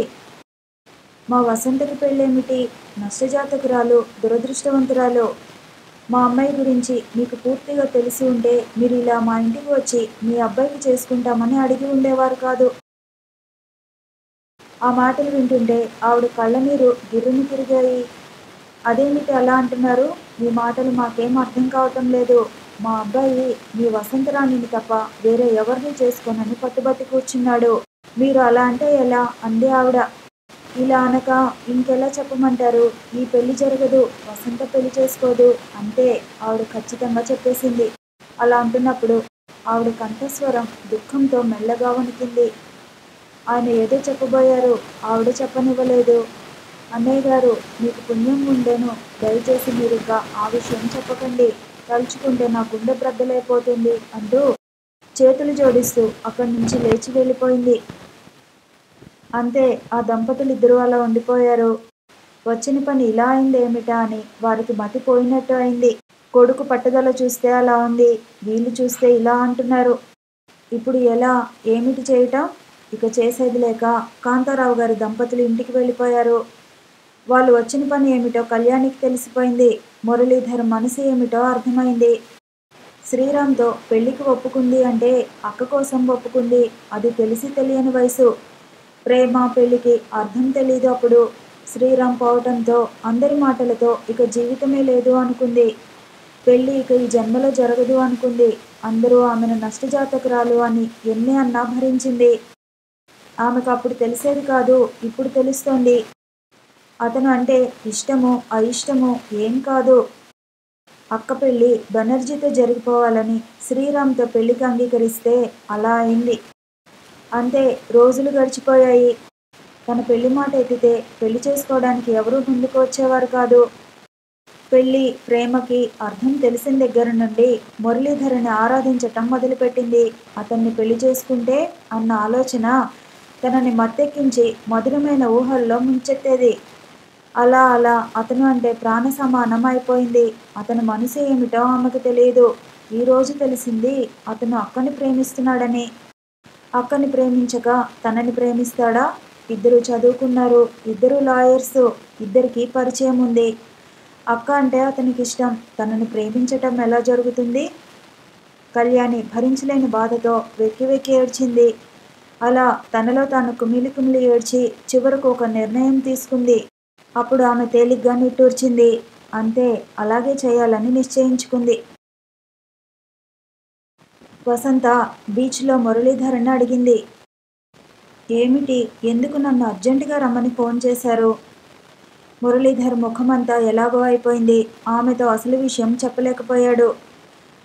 మా వసంతకి పెళ్ళేమిటి? నష్టజాతకురాలు, దురదృష్టవంతురాలు. మా అమ్మాయి గురించి మీకు పూర్తిగా తెలిసి ఉంటే మీరు ఇలా మా ఇంటికి వచ్చి మీ అబ్బాయికి చేసుకుంటామని అడిగి ఉండేవారు కాదు. ఆ మాటలు వింటుంటే ఆవిడ కళ్ళనీరు గిర్రును తిరిగాయి. అదేమిటి అలా అంటున్నారు? మీ మాటలు మాకేం అర్థం కావటం లేదు. మా అబ్బాయి మీ వసంతరాణిని తప్ప వేరే ఎవరిని చేసుకోనని పట్టుబట్టి కూర్చున్నాడు. మీరు అలా అంటే ఎలా? అంది ఆవిడ. ఇలా అనక ఇంకెలా చెప్పమంటారు? ఈ పెళ్లి జరగదు, వసంత పెళ్లి చేసుకోదు అంతే ఆవిడ ఖచ్చితంగా చెప్పేసింది. అలా అంటున్నప్పుడు ఆవిడ కంఠస్వరం దుఃఖంతో మెల్లగా వణికింది. ఆయన ఏదో చెప్పబోయారు. ఆవిడ చెప్పనివ్వలేదు. అన్నయ్య గారు, మీకు పుణ్యం ఉండేను. దయచేసి మీరు ఇంకా ఆ విషయం చెప్పకండి. తలుచుకుంటే నా గుండె బ్రద్దలైపోతుంది అంటూ చేతులు జోడిస్తూ అక్కడి నుంచి లేచి వెళ్ళిపోయింది. అంతే, ఆ దంపతులిద్దరూ అలా ఉండిపోయారు. వచ్చిన పని ఇలా అయిందేమిటా అని వారికి మతిపోయినట్టు అయింది. కొడుకు పట్టుదల చూస్తే అలా ఉంది, వీళ్ళు చూస్తే ఇలా అంటున్నారు. ఇప్పుడు ఎలా? ఏమిటి చేయటం? ఇక చేసేది లేక కాంతారావు గారి దంపతులు ఇంటికి వెళ్ళిపోయారు. వాళ్ళు వచ్చిన పని ఏమిటో కళ్యాణికి తెలిసిపోయింది. మురళీధర్ మనసు ఏమిటో అర్థమైంది. శ్రీరామ్తో పెళ్లికి ఒప్పుకుంది అంటే అక్క కోసం ఒప్పుకుంది. అది తెలిసి తెలియని వయసు. ప్రేమ పెళ్లికి అర్థం తెలీదు అప్పుడు. శ్రీరామ్ పోవటంతో అందరి మాటలతో ఇక జీవితమే లేదు అనుకుంది. పెళ్ళి ఇక ఈ జన్మలో జరగదు అనుకుంది. అందరూ ఆమెను నష్టజాతకురాలు అని ఎన్ని అన్నా భరించింది. ఆమెకు అప్పుడు తెలిసేది కాదు, ఇప్పుడు తెలుస్తోంది. అతను అంటే ఇష్టమో అయిష్టమో ఏం కాదు. అక్క పెళ్ళి బెనర్జీతో జరిగిపోవాలని శ్రీరామ్తో పెళ్లికి అంగీకరిస్తే అలా అయింది. అంతే, రోజులు గడిచిపోయాయి. తన పెళ్లి మాట ఎత్తితే పెళ్లి చేసుకోవడానికి ఎవరూ ముందుకు వచ్చేవారు కాదు. పెళ్లి ప్రేమకి అర్థం తెలిసిన దగ్గర నుండి మురళీధరని ఆరాధించటం మొదలుపెట్టింది. అతన్ని పెళ్లి చేసుకుంటే అన్న ఆలోచన తనని మత్తెక్కించి మధురమైన ఊహల్లో ముంచెత్తేది. అలా అలా అతను అంటే ప్రాణ సమానం అయిపోయింది. అతని మనసు ఏమిటో ఆమెకు తెలియదు. ఈరోజు తెలిసింది అతను అక్కని ప్రేమిస్తున్నాడని. అక్కని ప్రేమించక తనని ప్రేమిస్తాడా? ఇద్దరు చదువుకున్నారు, ఇద్దరు లాయర్స్, ఇద్దరికి పరిచయం ఉంది. అక్క అంటే అతనికి ఇష్టం. తనని ప్రేమించటం ఎలా జరుగుతుంది? కళ్యాణి భరించలేని బాధతో వెక్కి వెక్కి ఏడ్చింది. అలా తనలో తాను కుమిలి కుమిలి ఏడ్చి చివరకు ఒక నిర్ణయం తీసుకుంది. అప్పుడు ఆమె తేలిగ్గా నిట్టూర్చింది. అంతే, అలాగే చేయాలని నిశ్చయించుకుంది. వసంత బీచ్లో మురళీధరని అడిగింది. ఏమిటి? ఎందుకు నన్ను అర్జెంటుగా రమ్మని ఫోన్ చేశారు? మురళీధర్ ముఖమంతా ఎలాగో అయిపోయింది. ఆమెతో అసలు విషయం చెప్పలేకపోయాడు.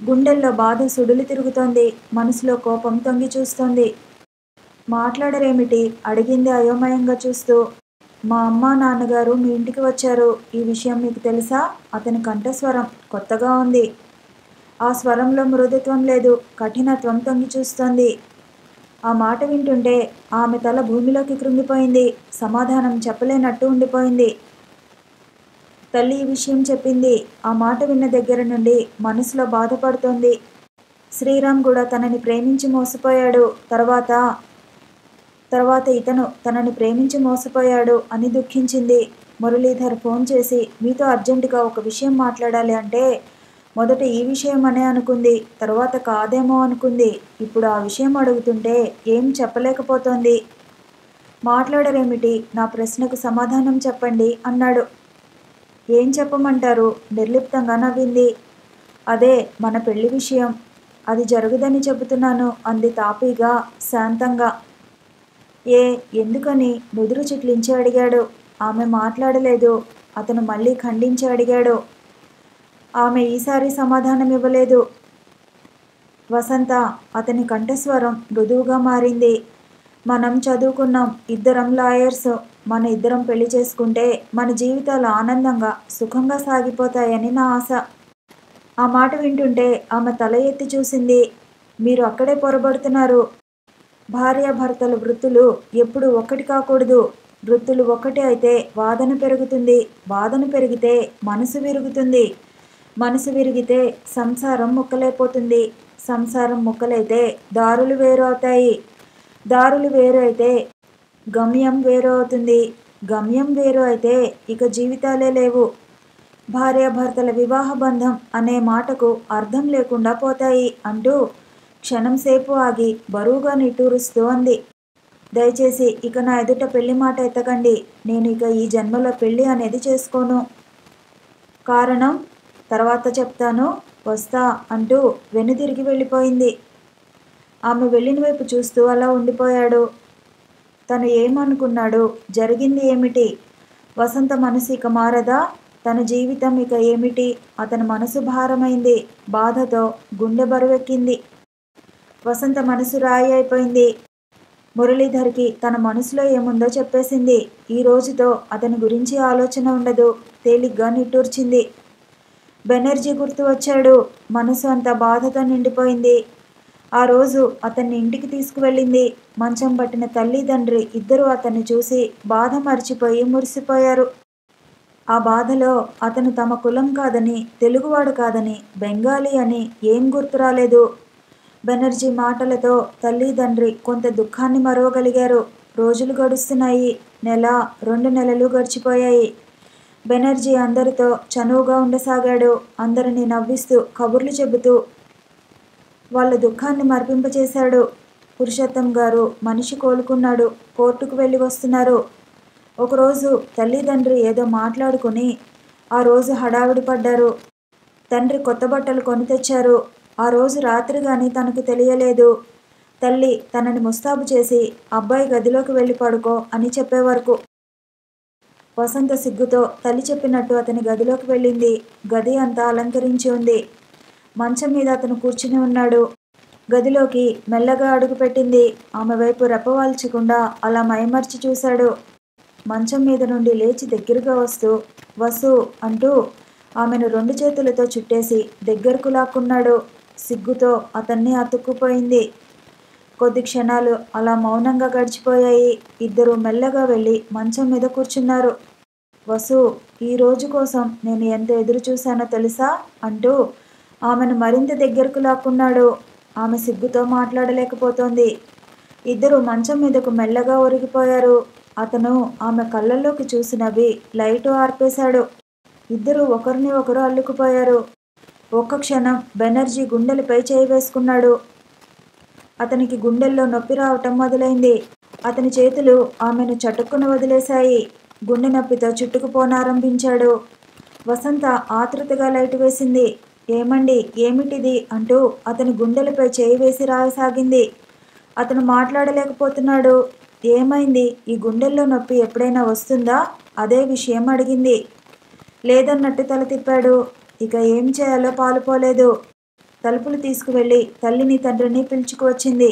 గుండెల్లో బాధ సుడులు తిరుగుతోంది. మనసులో కోపం తొంగి చూస్తోంది. మాట్లాడరేమిటి? అడిగింది అయోమయంగా చూస్తూ. మా అమ్మ నాన్నగారు మీ ఇంటికి వచ్చారు. ఈ విషయం మీకు తెలుసా? అతని కంఠస్వరం కొత్తగా ఉంది. ఆ స్వరంలో మృదుత్వం లేదు, కఠినత్వం తొంగి చూస్తోంది. ఆ మాట వింటుంటే ఆమె తల భూమిలోకి కృంగిపోయింది. సమాధానం చెప్పలేనట్టు ఉండిపోయింది. తల్లి ఈ విషయం చెప్పింది. ఆ మాట విన్న దగ్గర నుండి మనసులో బాధపడుతోంది. శ్రీరామ్ కూడా తనని ప్రేమించి మోసపోయాడు. తర్వాత ఇతను తనని ప్రేమించి మోసపోయాడు అని దుఃఖించింది. మురళీధర్ ఫోన్ చేసి మీతో అర్జెంటుగా ఒక విషయం మాట్లాడాలి అంటే మొదట ఈ విషయం అనే అనుకుంది. తర్వాత కాదేమో అనుకుంది. ఇప్పుడు ఆ విషయం అడుగుతుంటే ఏం చెప్పలేకపోతోంది. మాట్లాడరేమిటి? నా ప్రశ్నకు సమాధానం చెప్పండి అన్నాడు. ఏం చెప్పమంటారు? నిర్లిప్తంగా నవ్వింది. అదే మన పెళ్లి విషయం. అది జరుగుదని చెబుతున్నాను అంది తాపీగా, శాంతంగా. ఎందుకని? నుదురు చిట్లించి అడిగాడు. ఆమె మాట్లాడలేదు. అతను మళ్ళీ ఖండించి అడిగాడు. ఆమె ఈసారి సమాధానం ఇవ్వలేదు. వసంత, అతని కంఠస్వరం మృదువుగా మారింది. మనం చదువుకున్నాం, ఇద్దరం లాయర్స్. మన ఇద్దరం పెళ్లి చేసుకుంటే మన జీవితాలు ఆనందంగా సుఖంగా సాగిపోతాయని నా ఆశ. ఆ మాట వింటుంటే ఆమె తల ఎత్తి చూసింది. మీరు అక్కడే పొరబడుతున్నారు. భార్యాభర్తల వృత్తులు ఎప్పుడు ఒక్కటి కాకూడదు. వృత్తులు ఒక్కటే అయితే వాదన పెరుగుతుంది. వాదన పెరిగితే మనసు విరుగుతుంది. మనసు విరిగితే సంసారం ముక్కలైపోతుంది. సంసారం ముక్కలైతే దారులు వేరు అవుతాయి. దారులు వేరు అయితే గమ్యం వేరు అవుతుంది. గమ్యం వేరు అయితే ఇక జీవితాలే లేవు. భార్యాభర్తల వివాహ బంధం అనే మాటకు అర్థం లేకుండా పోతాయి అంటూ క్షణం సేపు ఆగి బరువుగా నిట్టూరుస్తూ అంది. దయచేసి ఇక నా ఎదుట పెళ్లి మాట ఎత్తకండి. నేను ఇక ఈ జన్మలో పెళ్లి అనేది చేసుకోను. కారణం తర్వాత చెప్తాను, వస్తా అంటూ వెనుదిరిగి వెళ్ళిపోయింది. ఆమె వెళ్ళిన వైపు చూస్తూ అలా ఉండిపోయాడు. తను ఏమనుకున్నాడు? జరిగింది ఏమిటి? వసంత మనసు ఇక మారదా? తన జీవితం ఇక ఏమిటి? అతని మనసు భారమైంది. బాధతో గుండె బరువెక్కింది. వసంత మనసు రాయి అయిపోయింది. మురళీధర్కి తన మనసులో ఏముందో చెప్పేసింది. ఈ రోజుతో అతని గురించి ఆలోచన ఉండదు. తేలిగ్గా నిట్టూర్చింది. బెనర్జీ గుర్తు వచ్చాడు. మనసు అంతా బాధతో నిండిపోయింది. ఆ రోజు అతన్ని ఇంటికి తీసుకువెళ్ళింది. మంచం పట్టిన తల్లి తండ్రి ఇద్దరూ అతన్ని చూసి బాధ మర్చిపోయి మురిసిపోయారు. ఆ బాధలో అతను తమ కులం కాదని, తెలుగువాడు కాదని, బెంగాలీ అని ఏం గుర్తు రాలేదు. బెనర్జీ మాటలతో తల్లిదండ్రి కొంత దుఃఖాన్ని మరవగలిగారు. రోజులు గడుస్తున్నాయి. 1 2 నెలలు గడిచిపోయాయి. బెనర్జీ అందరితో చనువుగా ఉండసాగాడు. అందరినీ నవ్విస్తూ కబుర్లు చెబుతూ వాళ్ళ దుఃఖాన్ని మరిపింపచేశాడు. పురుషోత్తం గారు మనిషి కోలుకున్నాడు. కోర్టుకు వెళ్ళి వస్తున్నారు. ఒకరోజు తల్లిదండ్రి ఏదో మాట్లాడుకుని ఆ రోజు హడావిడి పడ్డారు. తండ్రి కొత్త బట్టలు కొని తెచ్చారు. ఆ రోజు రాత్రి గాని తనకు తెలియలేదు. తల్లి తనని ముస్తాబు చేసి అబ్బాయి గదిలోకి వెళ్ళి పడుకో అని చెప్పే వరకు. వసంత సిగ్గుతో తల్లి చెప్పినట్టు అతని గదిలోకి వెళ్ళింది. గది అంతా అలంకరించి ఉంది. మంచం మీద అతను కూర్చుని ఉన్నాడు. గదిలోకి మెల్లగా అడుగుపెట్టింది. ఆమె వైపు రెప్పవాల్చకుండా అలా మైమర్చి చూశాడు. మంచం మీద నుండి లేచి దగ్గరగా వస్తూ వసు అంటూ ఆమెను 2 చేతులతో చుట్టేసి దగ్గరకు లాక్కున్నాడు. సిగ్గుతో అతన్ని అతుక్కుపోయింది. కొద్ది క్షణాలు అలా మౌనంగా గడిచిపోయాయి. ఇద్దరూ మెల్లగా వెళ్ళి మంచం మీద కూర్చున్నారు. వసు, ఈ రోజు కోసం నేను ఎంత ఎదురు చూశానో తెలుసా అంటూ ఆమెను మరింత దగ్గరకు లాక్కున్నాడు. ఆమె సిగ్గుతో మాట్లాడలేకపోతోంది. ఇద్దరు మంచం మీదకు మెల్లగా ఒరిగిపోయారు. అతను ఆమె కళ్ళల్లోకి చూసి నవ్వి లైటు ఆర్పేశాడు. ఇద్దరూ ఒకరిని ఒకరు అల్లుకుపోయారు. ఒక్క క్షణం బెనర్జీ గుండెలపై చేయి వేసుకున్నాడు. అతనికి గుండెల్లో నొప్పి రావటం మొదలైంది. అతని చేతులు ఆమెను చటుక్కున వదిలేశాయి. గుండె నొప్పితో చుట్టుకుపోనారంభించాడు. వసంత ఆతృతగా లైటు వేసింది. ఏమండి, ఏమిటిది అంటూ అతని గుండెలపై చేయి వేసి రాయసాగింది. అతను మాట్లాడలేకపోతున్నాడు. ఏమైంది, ఈ గుండెల్లో నొప్పి ఎప్పుడైనా వస్తుందా? అదే విషయం అడిగింది. లేదన్నట్టు తల తిప్పాడు. ఇక ఏం చేయాలో పాలుపోలేదు. తలుపులు తీసుకువెళ్ళి తల్లిని తండ్రిని పిలుచుకువచ్చింది.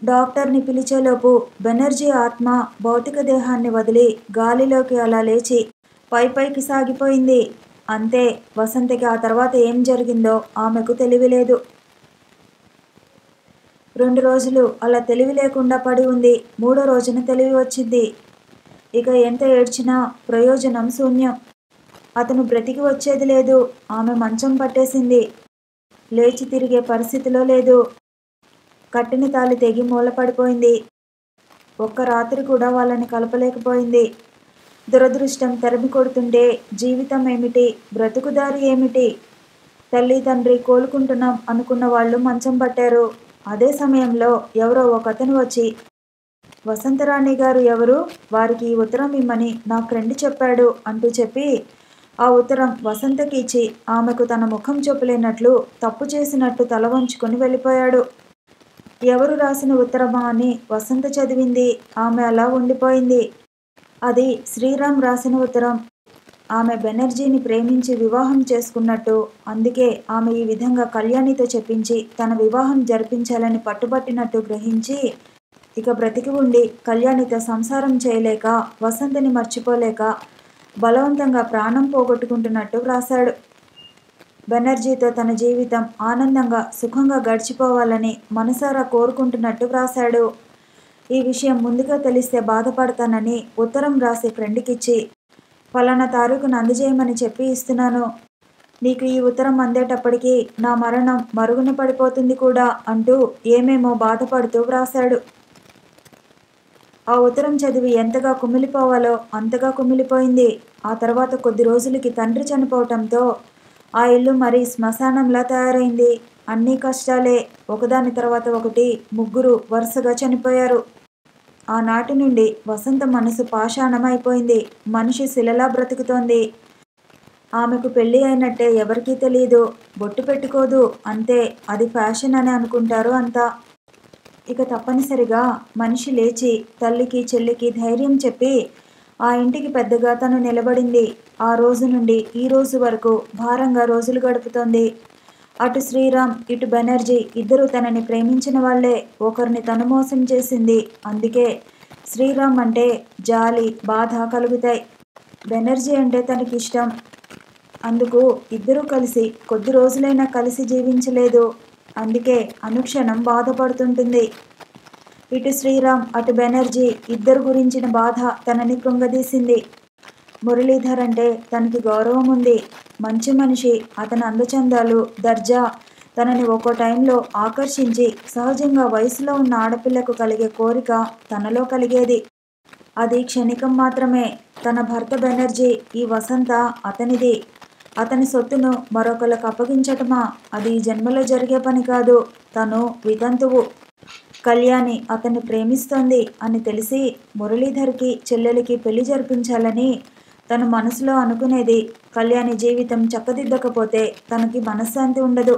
డాక్టర్ని పిలిచేలోపు బెనర్జీ ఆత్మ భౌతిక దేహాన్ని వదిలి గాలిలోకి అలా లేచి పైకి సాగిపోయింది. అంతే. వసంతకి ఆ తర్వాత ఏం జరిగిందో ఆమెకు తెలివిలేదు. 2 రోజులు అలా తెలివి లేకుండా పడి ఉంది. 3వ రోజున తెలివి వచ్చింది. ఇక ఎంత ఏడ్చినా ప్రయోజనం శూన్యం. అతను బ్రతికి వచ్చేది లేదు. ఆమె మంచం పట్టేసింది. లేచి తిరిగే పరిస్థితిలో లేదు. కట్టిన తాళి తెగి మూలపడిపోయింది. ఒక్క రాత్రి కూడా వాళ్ళని కలపలేకపోయింది. దురదృష్టం తరిమి కొడుతుంటే జీవితం ఏమిటి, బ్రతుకుదారి ఏమిటి? తల్లి తండ్రి కోలుకుంటున్నాం అనుకున్న వాళ్ళు మంచం పట్టారు. అదే సమయంలో ఎవరో ఒకతను వచ్చి, వసంతరాణి గారు ఎవరు? వారికి ఈ ఉత్తరం ఇమ్మని నా ఫ్రెండ్ చెప్పాడు అంటూ చెప్పి ఆ ఉత్తరం వసంతకి ఇచ్చి ఆమెకు తన ముఖం చూపలేనట్లు తప్పు చేసినట్టు తల వంచుకొని వెళ్ళిపోయాడు. ఎవరు రాసిన ఉత్తరమా అని వసంత చదివింది. ఆమె అలా ఉండిపోయింది. అది శ్రీరామ్ రాసిన ఉత్తరం. ఆమె బెనర్జీని ప్రేమించి వివాహం చేసుకున్నట్టు, అందుకే ఆమె ఈ విధంగా కళ్యాణితో చెప్పించి తన వివాహం జరిపించాలని పట్టుబట్టినట్టు గ్రహించి ఇక బ్రతికి ఉండి కళ్యాణితో సంసారం చేయలేక, వసంతని మర్చిపోలేక బలవంతంగా ప్రాణం పోగొట్టుకుంటున్నట్టు వ్రాశాడు. బెనర్జీతో తన జీవితం ఆనందంగా సుఖంగా గడిచిపోవాలని మనసారా కోరుకుంటున్నట్టు వ్రాశాడు. ఈ విషయం ముందుగా తెలిస్తే బాధపడతానని ఉత్తరం రాసి ఫ్రెండ్కిచ్చి, ఫలానా తారీఖును అందజేయమని చెప్పి ఇస్తున్నాను. నీకు ఈ ఉత్తరం అందేటప్పటికీ నా మరణం మరుగున పడిపోతుంది కూడా అంటూ ఏమేమో బాధపడుతూ వ్రాశాడు. ఆ ఉత్తరం చదివి ఎంతగా కుమిలిపోవాలో అంతగా కుమిలిపోయింది. ఆ తర్వాత కొద్ది రోజులకి తండ్రి చనిపోవటంతో ఆ ఇల్లు మరీ శ్మశానంలా తయారైంది. అన్నీ కష్టాలే. ఒకదాని తర్వాత ఒకటి 3 వరుసగా చనిపోయారు. ఆనాటి నుండి వసంత మనసు పాషాణం అయిపోయింది. మనిషి శిలలా బ్రతుకుతోంది. ఆమెకు పెళ్ళి అయినట్టే ఎవరికీ తెలియదు. బొట్టు పెట్టుకోదు. అంతే. అది ఫ్యాషన్ అని అనుకుంటారు అంతా. ఇక తప్పనిసరిగా మనిషి లేచి తల్లికి చెల్లికి ధైర్యం చెప్పి ఆ ఇంటికి పెద్దగా తను నిలబడింది. ఆ రోజు నుండి ఈ రోజు వరకు భారంగా రోజులు గడుపుతోంది. అటు శ్రీరామ్ ఇటు బెనర్జీ ఇద్దరూ తనని ప్రేమించిన వాళ్లే. ఒకరిని తను మోసం చేసింది. అందుకే శ్రీరామ్ అంటే జాలి, బాధ కలుగుతాయి. బెనర్జీ అంటే తనకిష్టం. అందుకు ఇద్దరూ కలిసి కొద్ది రోజులైనా కలిసి జీవించలేదు. అందుకే అనుక్షణం బాధపడుతుంటుంది. ఇటు శ్రీరామ్ అటు బెనర్జీ ఇద్దరు గురించిన బాధ తనని కృంగదీసింది. మురళీధర్ అంటే తనకి గౌరవం ఉంది. మంచి మనిషి. అతని అందచందాలు, దర్జా తనని ఒక్కో టైంలో ఆకర్షించి సహజంగా వయసులో ఉన్న ఆడపిల్లకు కలిగే కోరిక తనలో కలిగేది. అది క్షణికం మాత్రమే. తన భర్త బెనర్జీ, ఈ వసంత అతనిది. అతని సొత్తును మరొకరికి అప్పగించటమా? అది ఈ జన్మలో జరిగే పని కాదు. తను వితంతువు. కళ్యాణి అతన్ని ప్రేమిస్తోంది అని తెలిసి మురళీధర్కి చెల్లెలికి పెళ్లి జరిపించాలని తను మనసులో అనుకునేది. కళ్యాణి జీవితం చక్కదిద్దకపోతే తనకి మనశ్శాంతి ఉండదు.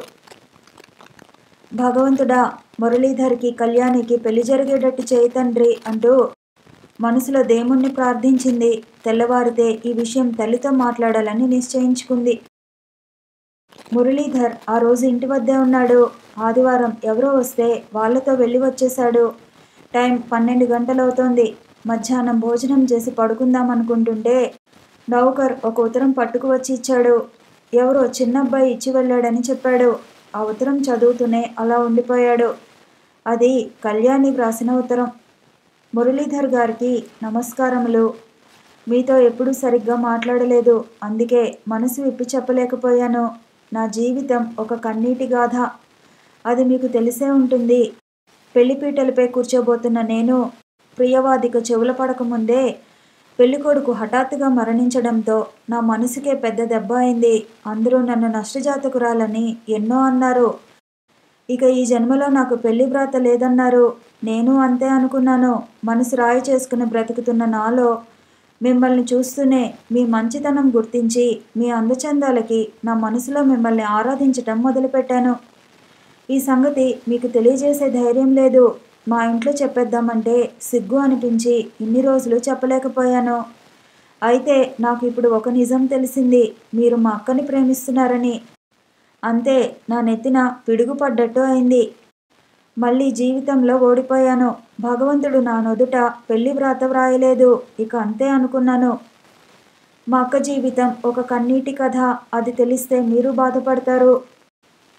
భగవంతుడా, మురళీధర్కి కళ్యాణికి పెళ్లి జరిగేటట్టు చేయి తండ్రి అంటూ మనసులో దేవుణ్ణి ప్రార్థించింది. తెల్లవారితే ఈ విషయం తల్లితో మాట్లాడాలని నిశ్చయించుకుంది. మురళీధర్ ఆ రోజు ఇంటి వద్దే ఉన్నాడు. ఆదివారం ఎవరో వస్తే వాళ్లతో వెళ్ళి వచ్చేశాడు. టైం 12 గంటలవుతోంది. మధ్యాహ్నం భోజనం చేసి పడుకుందామనుకుంటుంటే నౌకర్ ఒక ఉత్తరం పట్టుకు వచ్చి ఇచ్చాడు. ఎవరో చిన్నబ్బాయి ఇచ్చి వెళ్ళాడని చెప్పాడు. ఆ ఉత్తరం చదువుతూనే అలా ఉండిపోయాడు. అది కళ్యాణి వ్రాసిన ఉత్తరం. మురళీధర్ గారికి నమస్కారములు. మీతో ఎప్పుడూ సరిగ్గా మాట్లాడలేదు. అందుకే మనసు విప్పి చెప్పలేకపోయాను. నా జీవితం ఒక కన్నీటి గాథ. అది మీకు తెలిసే ఉంటుంది. పెళ్లిపీటలపై కూర్చోబోతున్న నేను ప్రియవాదిక చెవుల పడకముందే పెళ్ళికొడుకు హఠాత్తుగా మరణించడంతో నా మనసుకే పెద్ద దెబ్బ అయింది. అందరూ నన్ను నష్టజాతకురాలని ఎన్నో అన్నారు. ఇక ఈ జన్మలో నాకు పెళ్లి వ్రాత లేదన్నారు. నేను అంతే అనుకున్నాను. మనసు రాయి చేసుకుని బ్రతుకుతున్న నాలో మిమ్మల్ని చూస్తూనే మీ మంచితనం గుర్తించి మీ అందచందాలకి నా మనసులో మిమ్మల్ని ఆరాధించటం మొదలుపెట్టాను. ఈ సంగతి మీకు తెలియజేసే ధైర్యం లేదు. మా ఇంట్లో చెప్పేద్దామంటే సిగ్గు అనిపించి ఇన్ని రోజులు చెప్పలేకపోయాను. అయితే నాకు ఇప్పుడు ఒక నిజం తెలిసింది. మీరు మా అక్కని ప్రేమిస్తున్నారని. అంతే, నా నెత్తిన పిడుగుపడ్డట్టు అయింది. మళ్ళీ జీవితంలో ఓడిపోయాను. భగవంతుడు నా నుదుట పెళ్లి వ్రాత వ్రాయలేదు. ఇక అంతే అనుకున్నాను. మా అక్క జీవితం ఒక కన్నీటి కథ. అది తెలిస్తే మీరు బాధపడతారు.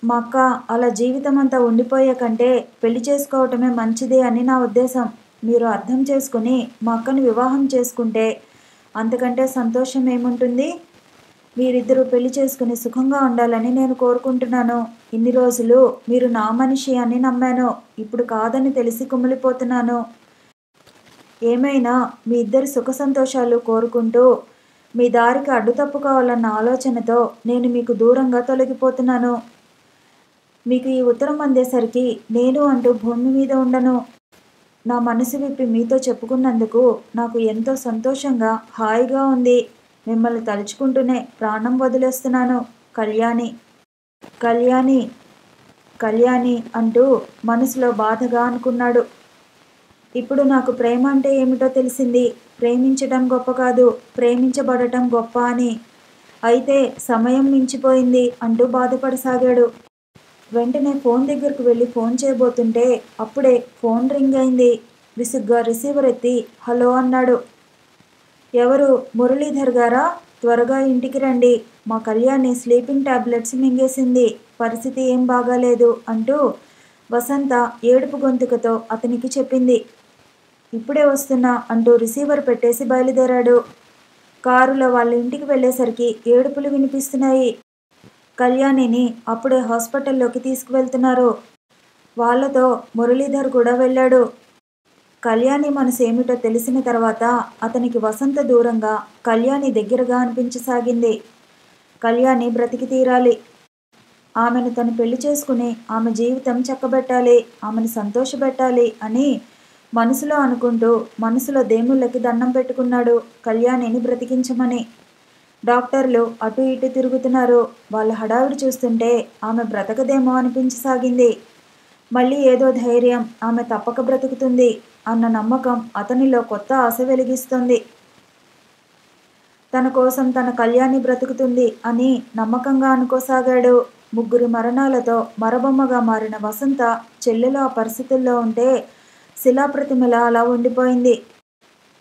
మా అక్క అలా జీవితం అంతా ఉండిపోయే కంటే పెళ్లి చేసుకోవటమే మంచిది అని నా ఉద్దేశం. మీరు అర్థం చేసుకుని మా అక్కని వివాహం చేసుకుంటే అంతకంటే సంతోషం ఏముంటుంది? మీరిద్దరూ పెళ్లి చేసుకుని సుఖంగా ఉండాలని నేను కోరుకుంటున్నాను. ఇన్ని రోజులు మీరు నా మనిషి అని నమ్మాను. ఇప్పుడు కాదని తెలిసి కుమిలిపోతున్నాను. ఏమైనా మీ ఇద్దరి సుఖ సంతోషాలు కోరుకుంటూ మీ దారికి అడ్డు తప్పుకోవాలన్న ఆలోచనతో నేను మీకు దూరంగా తొలగిపోతున్నాను. మీకు ఈ ఉత్తరం అందేసరికి నేను అంటూ భూమి మీద ఉండను. నా మనసు విప్పి మీతో చెప్పుకున్నందుకు నాకు ఎంతో సంతోషంగా, హాయిగా ఉంది. మిమ్మల్ని తలుచుకుంటూనే ప్రాణం వదిలేస్తున్నాను. కళ్యాణి. కళ్యాణి కళ్యాణి అంటూ మనసులో బాధగా అనుకున్నాడు. ఇప్పుడు నాకు ప్రేమ అంటే ఏమిటో తెలిసింది. ప్రేమించటం గొప్ప కాదు, ప్రేమించబడటం గొప్ప అని. అయితే సమయం మించిపోయింది అంటూ బాధపడసాగాడు. వెంటనే ఫోన్ దగ్గరకు వెళ్ళి ఫోన్ చేయబోతుంటే అప్పుడే ఫోన్ రింగ్ అయింది. విసుగ్గా రిసీవర్ ఎత్తి హలో అన్నాడు. ఎవరు? మురళీధర్ గారా? త్వరగా ఇంటికి రండి. మా కళ్యాణి స్లీపింగ్ టాబ్లెట్స్ మింగేసింది. పరిస్థితి ఏం బాగాలేదు అంటూ వసంత ఏడుపు గొంతుకతో అతనికి చెప్పింది. ఇప్పుడే వస్తున్నా అంటూ రిసీవర్ పెట్టేసి బయలుదేరాడు. కారులో వాళ్ళ ఇంటికి వెళ్ళేసరికి ఏడుపులు వినిపిస్తున్నాయి. కళ్యాణిని అప్పుడే హాస్పిటల్లోకి తీసుకువెళ్తున్నారు. వాళ్లతో మురళీధర్ కూడా వెళ్ళాడు. కళ్యాణి మనసు ఏమిటో తెలిసిన తర్వాత అతనికి వసంత దూరంగా, కళ్యాణి దగ్గరగా అనిపించసాగింది. కళ్యాణి బ్రతికి తీరాలి. ఆమెను తను పెళ్లి చేసుకుని ఆమె జీవితం చక్కబెట్టాలి, ఆమెను సంతోషపెట్టాలి అని మనసులో అనుకుంటూ మనసులో దేవుళ్ళకి దండం పెట్టుకున్నాడు కళ్యాణిని బ్రతికించమని. డాక్టర్లు అటు ఇటు తిరుగుతున్నారు. వాళ్ళ హడావిడి చూస్తుంటే ఆమె బ్రతకదేమో అనిపించసాగింది. మళ్ళీ ఏదో ధైర్యం, ఆమె తప్పక బ్రతుకుతుంది అన్న నమ్మకం అతనిలో కొత్త ఆశ వెలిగిస్తుంది. తన కోసం తన కళ్యాణి బ్రతుకుతుంది అని నమ్మకంగా అనుకోసాగాడు. 3 మరణాలతో మరబొమ్మగా మారిన వసంత చెల్లెలు ఆ పరిస్థితుల్లో ఉంటే శిలాప్రతిమలా అలా ఉండిపోయింది.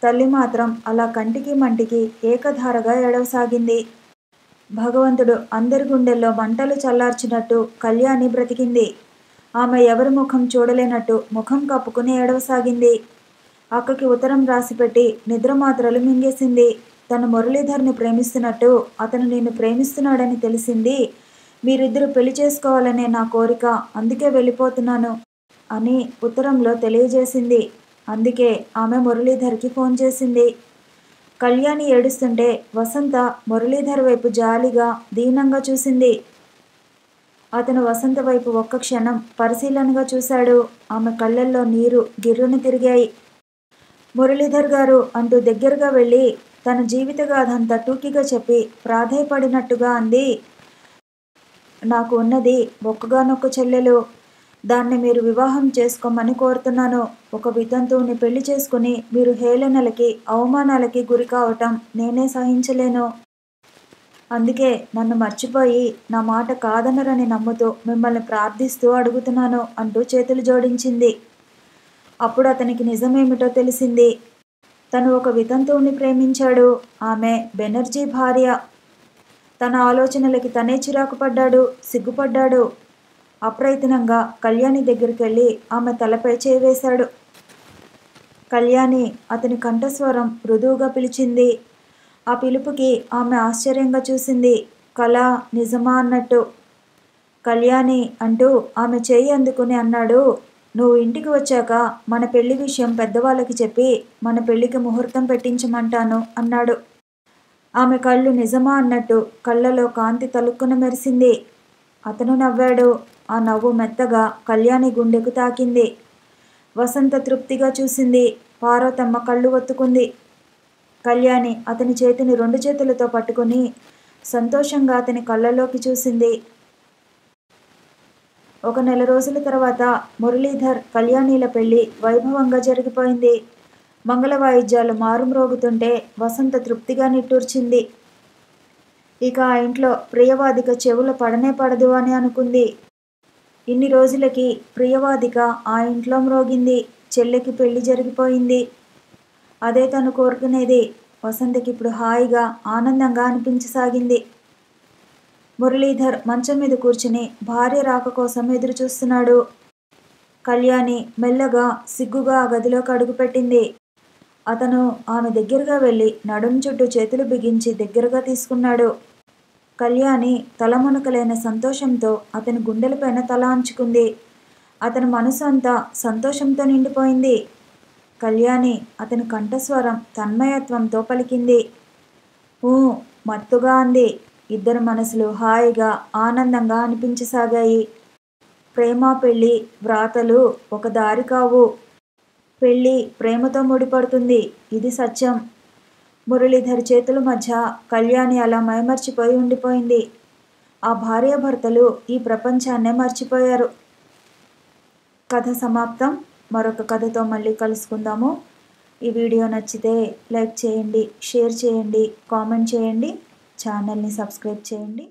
తల్లి మాత్రం అలా కంటికి మంటికి ఏకధారగా ఏడవసాగింది. భగవంతుడు అందరి గుండెల్లో మంటలు చల్లార్చినట్టు కళ్యాణి బ్రతికింది. ఆమె ఎవరి ముఖం చూడలేనట్టు ముఖం కప్పుకుని ఏడవసాగింది. అక్కకి ఉత్తరం రాసిపెట్టి నిద్రమాత్రలు మింగేసింది. తను మురళీధర్ని ప్రేమిస్తున్నట్టు అతను నిన్ను ప్రేమిస్తున్నాడని తెలిసింది. మీరిద్దరూ పెళ్లి చేసుకోవాలనే నా కోరిక, అందుకే వెళ్ళిపోతున్నాను అని ఉత్తరంలో తెలియజేసింది. అందుకే ఆమె మురళీధర్కి ఫోన్ చేసింది. కళ్యాణి ఏడుస్తుంటే వసంత మురళీధర్ వైపు జాలిగా, దీనంగా చూసింది. అతను వసంత వైపు ఒక్క క్షణం పరిశీలనగా చూశాడు. ఆమె కళ్ళల్లో నీరు గిర్రున తిరిగాయి. మురళీధర్ గారు అంటూ దగ్గరగా వెళ్ళి తన జీవిత గాథంతా టూకీగా చెప్పి ప్రాధేయపడినట్టుగా అంది. నాకు ఉన్నది ఒక్కగానొక్క చెల్లెలు. దాన్ని మీరు వివాహం చేసుకోమని కోరుతున్నాను. ఒక వితంతువుని పెళ్లి చేసుకుని మీరు హేళనలకి, అవమానాలకి గురి కావటం నేనే సహించలేను. అందుకే నన్ను మర్చిపోయి నా మాట కాదనరని నమ్ముతూ మిమ్మల్ని ప్రార్థిస్తూ అడుగుతున్నాను అంటూ చేతులు జోడించింది. అప్పుడు అతనికి నిజమేమిటో తెలిసింది. తను ఒక వితంతువుని ప్రేమించాడు. ఆమె బెనర్జీ భార్య. తన ఆలోచనలకి తనే చిరాకు పడ్డాడు, సిగ్గుపడ్డాడు. అప్రయత్నంగా కళ్యాణి దగ్గరికెళ్ళి ఆమె తలపై చేవేశాడు. కళ్యాణి అతని కంఠస్వరం మృదువుగా పిలిచింది. ఆ పిలుపుకి ఆమె ఆశ్చర్యంగా చూసింది. కళ, నిజమా అన్నట్టు. కళ్యాణి అంటూ ఆమె చేయి అందుకుని అన్నాడు, నువ్వు ఇంటికి వచ్చాక మన పెళ్లి విషయం పెద్దవాళ్ళకి చెప్పి మన పెళ్లికి ముహూర్తం పెట్టించమంటాను అన్నాడు. ఆమె కళ్ళు నిజమా అన్నట్టు కళ్ళలో కాంతి తలుక్కున మెరిసింది. అతను నవ్వాడు. ఆ నవ్వు మెత్తగా కళ్యాణి గుండెకు తాకింది. వసంత తృప్తిగా చూసింది. పార్వతమ్మ కళ్ళు ఒత్తుకుంది. కళ్యాణి అతని చేతిని 2 చేతులతో పట్టుకుని సంతోషంగా అతని కళ్ళలోకి చూసింది. ఒక నెల రోజుల తర్వాత మురళీధర్, కళ్యాణిల పెళ్లి వైభవంగా జరిగిపోయింది. మంగళ వాయిద్యాలు మారుమ్రోగుతుంటే వసంత తృప్తిగా నిట్టూర్చింది. ఇక ఆ ఇంట్లో ప్రియవాదిక చెవుల పడనే పడదు అని అనుకుంది. ఇన్ని రోజులకి ప్రియవాదిక ఆ ఇంట్లో మ్రోగింది. చెల్లెకి పెళ్లి జరిగిపోయింది. అదే తను కోరుకునేది. వసంతకి ఇప్పుడు హాయిగా, ఆనందంగా అనిపించసాగింది. మురళీధర్ మంచం మీద కూర్చుని భార్య రాక కోసం ఎదురు చూస్తున్నాడు. కళ్యాణి మెల్లగా, సిగ్గుగా ఆ గదిలోకి అడుగుపెట్టింది. అతను ఆమె దగ్గరగా వెళ్ళి నడుం చుట్టూ చేతులు బిగించి దగ్గరగా తీసుకున్నాడు. కళ్యాణి తలమునకలైన సంతోషంతో అతని గుండెలపైన తల అంచుకుంది. అతని మనసు అంతా సంతోషంతో నిండిపోయింది. కళ్యాణి అతని కంఠస్వరం తన్మయత్వంతో పలికింది. ఊ మత్తుగా అంది. ఇద్దరు మనసులు హాయిగా, ఆనందంగా అనిపించసాగాయి. ప్రేమ, పెళ్ళి, వ్రాతలు ఒక దారి కావు. పెళ్ళి ప్రేమతో ముడిపడుతుంది. ఇది సత్యం. మురళీధర్ చేతుల మధ్య కళ్యాణి అలా మైమర్చిపోయి ఉండిపోయింది. ఆ భార్యాభర్తలు ఈ ప్రపంచాన్నే మర్చిపోయారు. కథ సమాప్తం. మరొక కథతో మళ్ళీ కలుసుకుందాము. ఈ వీడియో నచ్చితే లైక్ చేయండి, షేర్ చేయండి, కామెంట్ చేయండి, ఛానల్ని సబ్స్క్రైబ్ చేయండి.